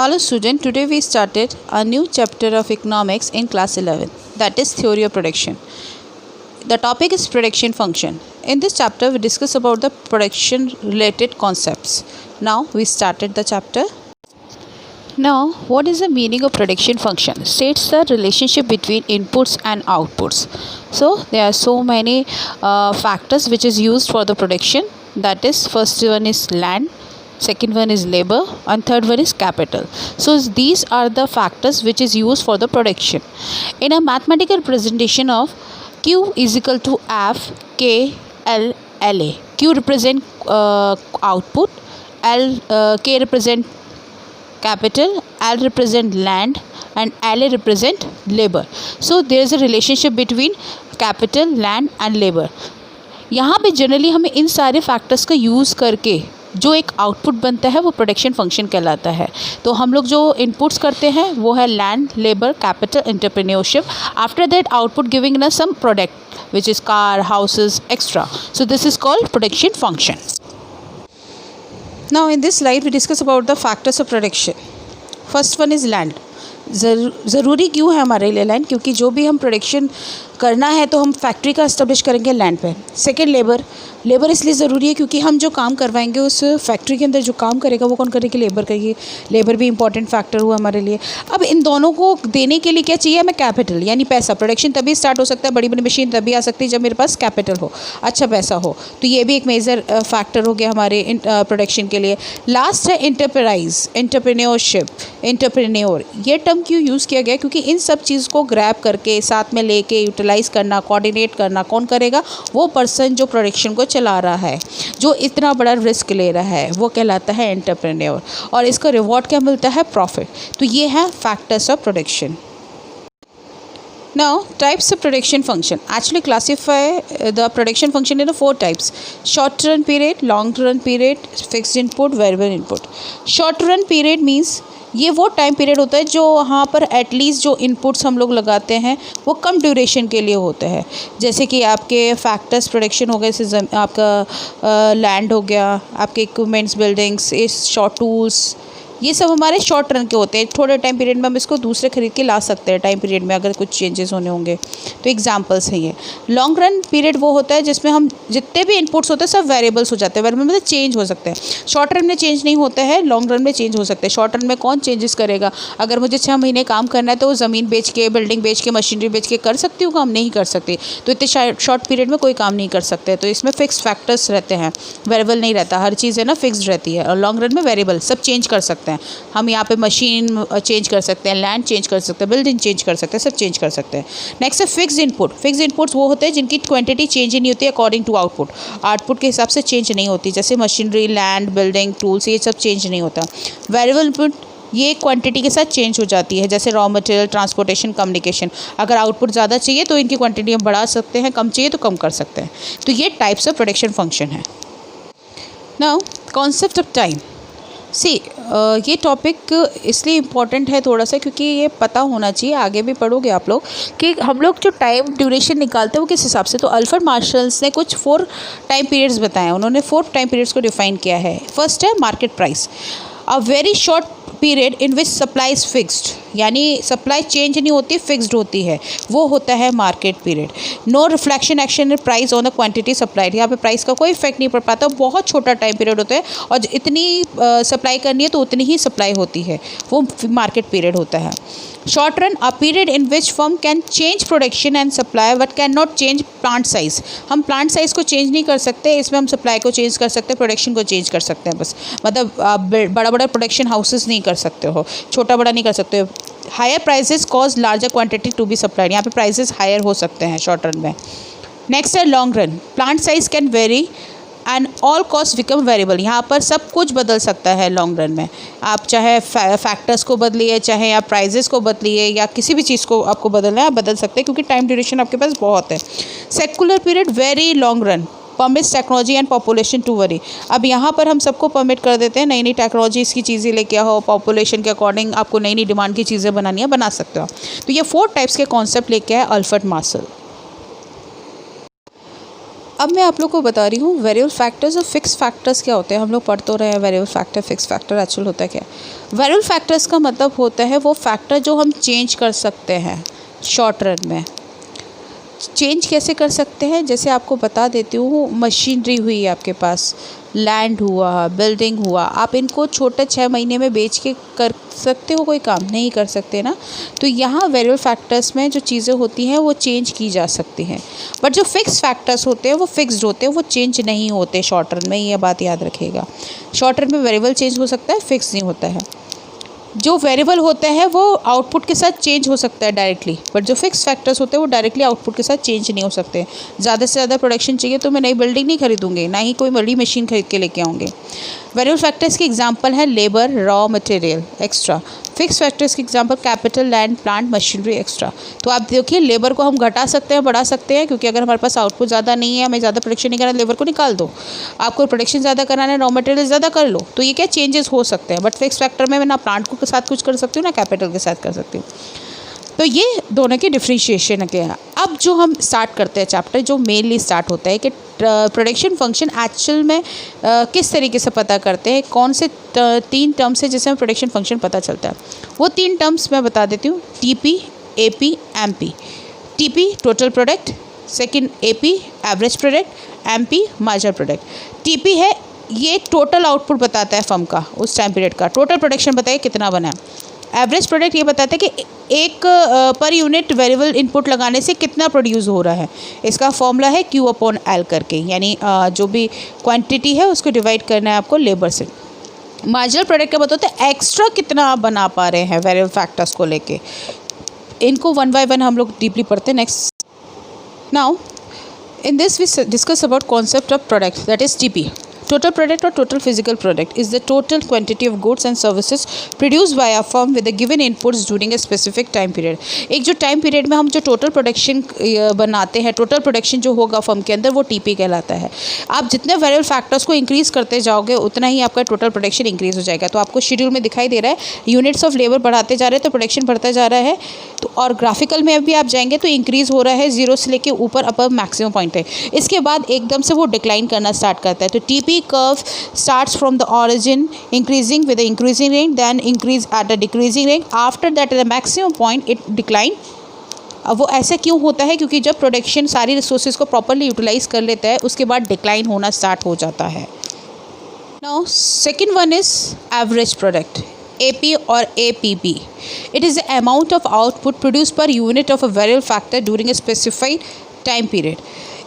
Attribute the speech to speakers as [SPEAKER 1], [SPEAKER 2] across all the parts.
[SPEAKER 1] Hello student, today we started a new chapter of economics in class 11, that is theory of production. The topic is production function. In this chapter we discuss about the production related concepts. Now we started the chapter. Now what is the meaning of production function? States the relationship between inputs and outputs. So there are so many factors which is used for the production. That is, first one is land, second one is labor, and third one is capital. So these are the factors which is used for the production. In a mathematical presentation of Q is equal to F K L L A. Q represent output, K represent capital, L represent land, and LA represent labor. So there is a relationship between capital, land and labor. यहाँ पे generally हमें इन सारे factors का use करके जो एक output बनता है वो प्रोडक्शन फंक्शन कहलाता है. तो हम लोग जो इनपुट्स करते हैं वो है land, labour, capital, entrepreneurship. After that output giving न some product which is car, houses, extra. So this is called production function. Now in this slide we discuss about the factors of production. First one is land. ज़रूरी क्यों है हमारे लिए land? क्योंकि जो भी हम प्रोडक्शन करना है तो हम फैक्ट्री का इस्टेब्लिश करेंगे लैंड पे. Second labour. लेबर इसलिए ज़रूरी है क्योंकि हम जो काम करवाएंगे उस फैक्ट्री के अंदर जो काम करेगा वो कौन करेगी? लेबर करेगी. लेबर भी इंपॉर्टेंट फैक्टर हुआ हमारे लिए. अब इन दोनों को देने के लिए क्या चाहिए हमें? कैपिटल, यानी पैसा. प्रोडक्शन तभी स्टार्ट हो सकता है, बड़ी बड़ी मशीन तभी आ सकती है जब मेरे पास कैपिटल हो, अच्छा पैसा हो. तो ये भी एक मेजर फैक्टर हो गया हमारे प्रोडक्शन के लिए. लास्ट है इंटरप्राइज, एंटरप्रेन्योरशिप, एंटरप्रेन्योर. ये टर्म क्यों यूज़ किया गया? क्योंकि इन सब चीज़ को ग्रैब करके साथ में लेके यूटिलाइज़ करना, कोऑर्डिनेट करना कौन करेगा? वो पर्सन जो प्रोडक्शन को चला रहा है, जो इतना बड़ा रिस्क ले रहा है, वो कहलाता है एंटरप्रेन्योर. और इसका रिवॉर्ड क्या मिलता है? प्रॉफिट. तो ये है factors of production. Now types of production function. Actually classify the production function into 4 types: short run period, long run period, fixed input, variable input. Short run period means ये वो time period होता है जो वहाँ पर at least जो inputs हम लोग लगाते हैं वो कम ड्यूरेशन के लिए होता है. जैसे कि आपके फैक्टर्स प्रोडक्शन हो गए, जैसे आपका लैंड हो गया, आपके इक्विपमेंट्स, बिल्डिंग्स, शॉर्ट टूल्स, ये सब हमारे शॉर्ट रन के होते हैं. थोड़े टाइम पीरियड में हम इसको दूसरे खरीद के ला सकते हैं टाइम पीरियड में अगर कुछ चेंजेस होने होंगे. तो एग्जांपल्स हैं ये. लॉन्ग रन पीरियड वो होता है जिसमें हम जितने भी इनपुट्स होते हैं सब वेरिएबल्स हो जाते हैं. वेरिएबल मतलब चेंज हो सकते हैं. शॉर्ट रन में चेंज नहीं होते हैं, लॉन्ग रन में चेंज हो सकते हैं. शॉर्ट रन में कौन चेंजेस करेगा? अगर मुझे 6 महीने काम करना है तो ज़मीन बेच के, बिल्डिंग बेच के, मशीनरी बेच के कर सकती हूँ काम? नहीं कर सकती. तो इतने शॉर्ट पीरियड में कोई काम नहीं कर सकते. तो इसमें फिक्स फैक्टर्स रहते हैं, वेरिएबल नहीं रहता. हर चीज़ है ना फिक्स्ड रहती है. और लॉन्ग रन में वेरिएबल सब चेंज कर सकते हैं. हम यहाँ पे मशीन चेंज कर सकते हैं, लैंड चेंज कर सकते हैं, बिल्डिंग चेंज कर सकते हैं, सब चेंज कर सकते हैं. नेक्स्ट है फिक्स्ड इनपुट. फिक्स्ड इनपुट्स वो होते हैं जिनकी क्वांटिटी चेंज ही नहीं होती अकॉर्डिंग टू आउटपुट. आउटपुट के हिसाब से चेंज नहीं होती. जैसे मशीनरी, लैंड, बिल्डिंग, टूल्स, ये सब चेंज नहीं होता. वेरिएबल इनपुट ये क्वांटिटी के साथ चेंज हो जाती है. जैसे रॉ मटेरियल, ट्रांसपोर्टेशन, कम्युनिकेशन. अगर आउटपुट ज़्यादा चाहिए तो इनकी क्वांटिटी हम बढ़ा सकते हैं, कम चाहिए तो कम कर सकते हैं. तो ये टाइप्स ऑफ प्रोडक्शन फंक्शन है. Now concept of time. ये टॉपिक इसलिए इम्पॉर्टेंट है थोड़ा सा क्योंकि ये पता होना चाहिए, आगे भी पढ़ोगे आप लोग, कि हम लोग जो टाइम ड्यूरेशन निकालते हैं वो किस हिसाब से. तो अल्फ्रेड मार्शल्स ने कुछ 4 टाइम पीरियड्स बताए. उन्होंने 4 टाइम पीरियड्स को डिफाइन किया है. फर्स्ट है market price. A very short period in which supply is fixed, यानी सप्लाई चेंज नहीं होती, फिक्स्ड होती है, वो होता है market period. No reflection action in price on the quantity supplied. यहाँ पे प्राइस का कोई इफेक्ट नहीं पड़ पाता. बहुत छोटा टाइम पीरियड होता है और इतनी सप्लाई करनी है तो उतनी ही सप्लाई होती है, वो मार्केट पीरियड होता है. Short run, a period in which firm can change production and supply but can not change plant size. हम प्लांट साइज़ को चेंज नहीं कर सकते, इसमें हम सप्लाई को चेंज कर सकते हैं, प्रोडक्शन को चेंज कर सकते हैं बस. मतलब आप बड़ा बड़ा प्रोडक्शन हाउसेस नहीं कर सकते हो, छोटा बड़ा नहीं कर सकते हो. Higher prices cause larger quantity to be supplied. यहाँ पे प्राइजेस हायर हो सकते हैं शॉर्ट रन में. नेक्स्ट है long run. Plant size can vary and all cost become variable. यहाँ पर सब कुछ बदल सकता है लॉन्ग रन में. आप चाहे फैक्टर्स को बदलिए, चाहे आप प्राइजेस को बदलिए, या किसी भी चीज़ को आपको बदलना है आप बदल सकते हैं क्योंकि टाइम ड्यूरेशन आपके पास बहुत है. Secular period, very long run, permits technology and population to vary. अब यहाँ पर हम सबको परमिट कर देते हैं, नई नई टेक्नोलॉजीज़ की चीज़ें लेके आओ, पॉपुलेशन के अकॉर्डिंग आपको नई नई डिमांड की चीज़ें बनानी है, बना सकते हो. तो ये 4 टाइप्स के कॉन्सेप्ट लेके आए अल्फ्रेड मार्शल. अब मैं आप लोग को बता रही हूँ वेरिएबल फैक्टर्स और फिक्स फैक्टर्स क्या होते हैं। हम लोग पढ़ तो रहे हैं variable factor, fix factor actual होता है क्या। वेरिएबल फैक्टर्स का मतलब होता है वो फैक्टर जो हम चेंज कर सकते हैं शॉर्ट रन में। चेंज कैसे कर सकते हैं, जैसे आपको बता देती हूँ, मशीनरी हुई आपके पास, लैंड हुआ, बिल्डिंग हुआ, आप इनको छोटे 6 महीने में बेच के कर सकते हो कोई काम? नहीं कर सकते ना। तो यहाँ वेरिएबल फैक्टर्स में जो चीज़ें होती हैं वो चेंज की जा सकती हैं, बट जो फिक्स फैक्टर्स होते हैं वो फिक्स्ड होते हैं, वो चेंज नहीं होते शॉर्ट रन में। ये बात याद रखिएगा, शॉर्ट रन में वेरिएबल चेंज हो सकता है, फिक्स नहीं होता है। जो वेरिएबल होता है वो आउटपुट के साथ चेंज हो सकता है डायरेक्टली, बट जो फिक्स फैक्टर्स होते हैं वो डायरेक्टली आउटपुट के साथ चेंज नहीं हो सकते। ज़्यादा से ज़्यादा प्रोडक्शन चाहिए तो मैं नई बिल्डिंग नहीं खरीदूंगी, ना ही कोई बड़ी मशीन खरीद के लेके आऊँगी। वेरिएबल फैक्टर्स के एग्जांपल है labour, raw material, extra. Fix factors के example capital, land, plant, machinery, extra. तो आप देखिए लेबर को हम घटा सकते हैं, बढ़ा सकते हैं, क्योंकि अगर हमारे पास आउटपुट ज़्यादा नहीं है, हमें ज़्यादा प्रोडक्शन नहीं करना, लेबर को निकाल दो। आपको प्रोडक्शन ज़्यादा कराना है, रॉ मटेरियल ज़्यादा कर लो। तो ये क्या चेंजेस हो सकते हैं, बट फिक्स फैक्टर में मैं ना प्लांट के साथ कुछ कर सकती हूँ ना कैपिटल के साथ कर सकती हूँ। तो ये दोनों की डिफ्रेंशिएशन क्या है। अब जो हम स्टार्ट करते हैं चैप्टर, जो मेनली स्टार्ट होता है कि प्रोडक्शन फंक्शन एक्चुअल में किस तरीके से पता करते हैं, कौन से 3 टर्म्स है जिससे हमें प्रोडक्शन फंक्शन पता चलता है। वो 3 टर्म्स मैं बता देती हूँ, TP, AP, MP. TP total product, second AP average product, MP marginal product. TP है ये टोटल आउटपुट बताता है फर्म का, उस टाइम पीरियड का टोटल प्रोडक्शन बताइए कितना बना है। एवरेज प्रोडक्ट ये बताता है कि एक पर यूनिट वेरिएबल इनपुट लगाने से कितना प्रोड्यूस हो रहा है। इसका फॉर्मूला है Q अपॉन L करके, यानी जो भी क्वांटिटी है उसको डिवाइड करना है आपको लेबर से। मार्जिनल प्रोडक्ट का बताता है एक्स्ट्रा कितना आप बना पा रहे हैं वेरिएबल फैक्टर्स को लेके। इनको 1 बाय 1 हम लोग डीपली पढ़ते हैं। Next, now in this we discuss about concept of product, that is TP. Total product or total physical product is the total quantity of goods and services produced by a firm with the given inputs during a specific time period। एक जो time period में हम जो total production बनाते हैं, total production जो होगा firm के अंदर, वो टीपी कहलाता है। आप जितने वेरिएबल फैक्टर्स को इंक्रीज़ करते जाओगे उतना ही आपका टोटल प्रोडक्शन इंक्रीज़ हो जाएगा। तो आपको शेड्यूल में दिखाई दे रहा है, यूनिट्स ऑफ लेबर बढ़ाते जा रहे हैं तो प्रोडक्शन बढ़ता जा रहा है। तो और ग्राफिकल में भी आप जाएंगे तो इंक्रीज़ हो रहा है, 0 से लेके ऊपर अपर मैक्सिमम पॉइंट है। इसके बाद एकदम से वो डिक्लाइन करना स्टार्ट करता है। तो TP curve starts from the origin increasing with the increasing rate, then increase at a decreasing rate, after that at the maximum point it decline। अब वो ऐसा क्यों होता है, क्योंकि जब प्रोडक्शन सारी रिसोर्सेज को प्रॉपरली यूटिलाइज कर लेता है उसके बाद डिक्लाइन होना स्टार्ट हो जाता है। Now second one is average product, AP or APP। It is the amount of output produced per unit of a variable factor during a specified time period।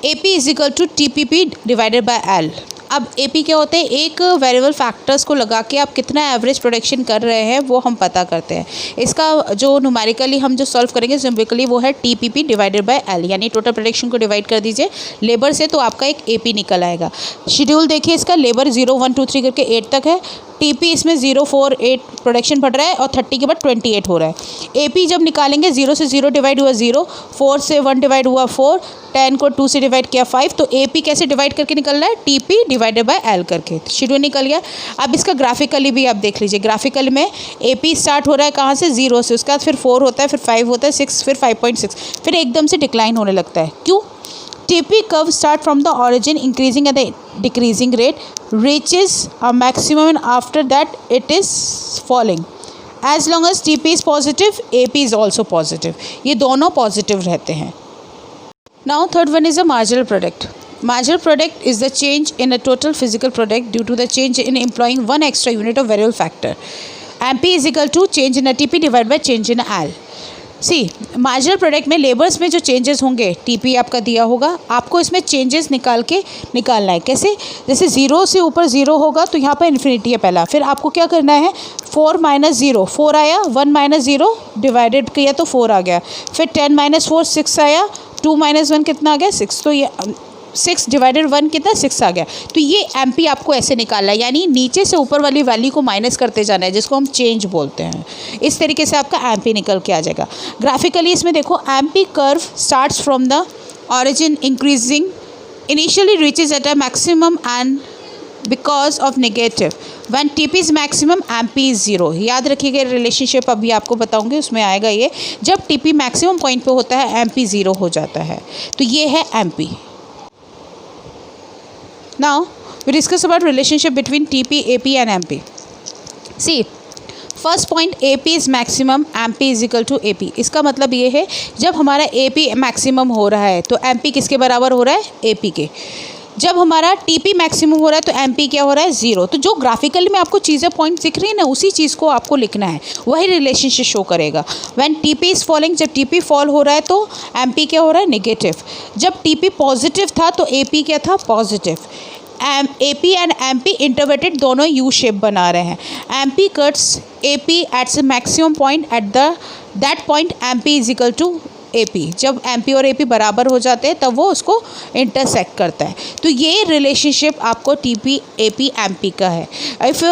[SPEAKER 1] AP is equal to TPP divided by L। अब AP क्या होते हैं, एक variable factors को लगा के आप कितना एवरेज प्रोडक्शन कर रहे हैं वो हम पता करते हैं। इसका जो न्यूमेरिकली हम जो सॉल्व करेंगे सिंपली वो है TPP डिवाइडेड बाय L, यानी टोटल प्रोडक्शन को डिवाइड कर दीजिए लेबर से तो आपका एक AP निकल आएगा। शेड्यूल देखिए इसका, लेबर 0 1 2 3 करके 8 तक है, टीपी इसमें 0 4 8 प्रोडक्शन बढ़ रहा है और 30 के बाद 28 हो रहा है। एपी जब निकालेंगे 0 से 0 डिवाइड हुआ 0, 4 से 1 डिवाइड हुआ 4, 10 को 2 से डिवाइड किया 5। तो एपी कैसे डिवाइड करके निकल रहा है, टीपी डिवाइडेड बाय एल करके। शेड्यूल निकल गया। अब इसका ग्राफिकली भी आप देख लीजिए, ग्राफिकल में एपी स्टार्ट हो रहा है कहाँ से, 0 से, उसके बाद फिर 4 होता है, फिर 5 होता है, 6, फिर 5.6, फिर एकदम से डिक्लाइन होने लगता है। क्यों? TP curve start from the origin increasing at a decreasing rate, reaches a maximum and after that it is falling। As long as TP is positive, AP is also positive। ये दोनों positive रहते हैं। Now third one is a marginal product। Marginal product is the change in a total physical product due to the change in employing one extra unit of variable factor। MP is equal to change in a TP divided by change in a L। Marginal product में labours में जो changes होंगे, TP आपका दिया होगा, आपको इसमें changes निकालना है। कैसे? जैसे 0 से ऊपर 0 होगा तो यहाँ पर इन्फिनिटी है पहला, फिर आपको क्या करना है, 4 - 0 4 आया, 1 - 0 डिवाइडेड किया तो 4 आ गया, फिर 10 - 4 6 आया, 2 - 1 कितना आ गया 6, तो ये 6 डिवाइडेड 1 कितना 6 आ गया। तो ये एमपी आपको ऐसे निकालना है, यानी नीचे से ऊपर वाली वैल्यू को माइनस करते जाना है, जिसको हम चेंज बोलते हैं। इस तरीके से आपका एमपी निकल के आ जाएगा। ग्राफिकली इसमें देखो, MP curve starts from the origin increasing, initially reaches at a maximum and because of negative when TP is maximum MP is 0। याद रखिएगा रिलेशनशिप, अभी आपको बताऊंगी उसमें आएगा ये। जब टीपी मैक्सिमम पॉइंट पे होता है एमपी 0 हो जाता है। तो ये है MP. Now we discuss about relationship between TP, AP and MP. See, first point AP is maximum, MP is equal to AP. इसका मतलब ये है जब हमारा AP मैक्सिमम हो रहा है तो MP किसके बराबर हो रहा है, AP के. जब हमारा TP मैक्सिमम हो रहा है तो MP क्या हो रहा है, 0. तो जो ग्राफिकली में आपको चीज़ें पॉइंट दिख रही है ना, उसी चीज़ को आपको लिखना है, वही रिलेशनशिप शो करेगा. व्हेन TP इज़ फॉलिंग, जब TP फॉल हो रहा है तो MP क्या हो रहा है, नेगेटिव. जब TP पॉजिटिव था तो AP क्या था, पॉजिटिव. AP एंड MP इंटरवेटेड दोनों यू शेप बना रहे हैं. MP cuts AP at its maximum point at that point MP is equal to AP. जब MP और AP बराबर हो जाते हैं तब वो उसको इंटरसेक्ट करता है. तो ये रिलेशनशिप आपको TP, AP, MP का है. इफ़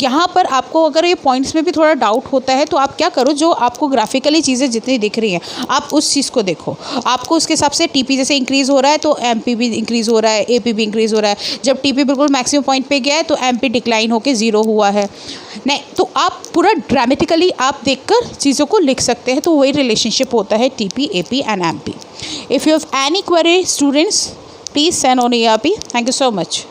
[SPEAKER 1] यहाँ पर आपको अगर ये पॉइंट्स में भी थोड़ा डाउट होता है तो आप क्या करो, जो आपको ग्राफिकली चीज़ें जितनी दिख रही हैं आप उस चीज़ को देखो. आपको उसके हिसाब से TP जैसे इंक्रीज़ हो रहा है तो MP भी इंक्रीज़ हो रहा है, AP भी इंक्रीज़ हो रहा है. जब TP बिल्कुल मैक्सिमम पॉइंट पे गया है तो MP डिक्लाइन होकर 0 हुआ है. नहीं तो आप पूरा ड्रामेटिकली आप देखकर चीज़ों को लिख सकते हैं. तो वही रिलेशनशिप होता है TP, AP and MP. If you have any query, students, please send on ERP. Thank you so much.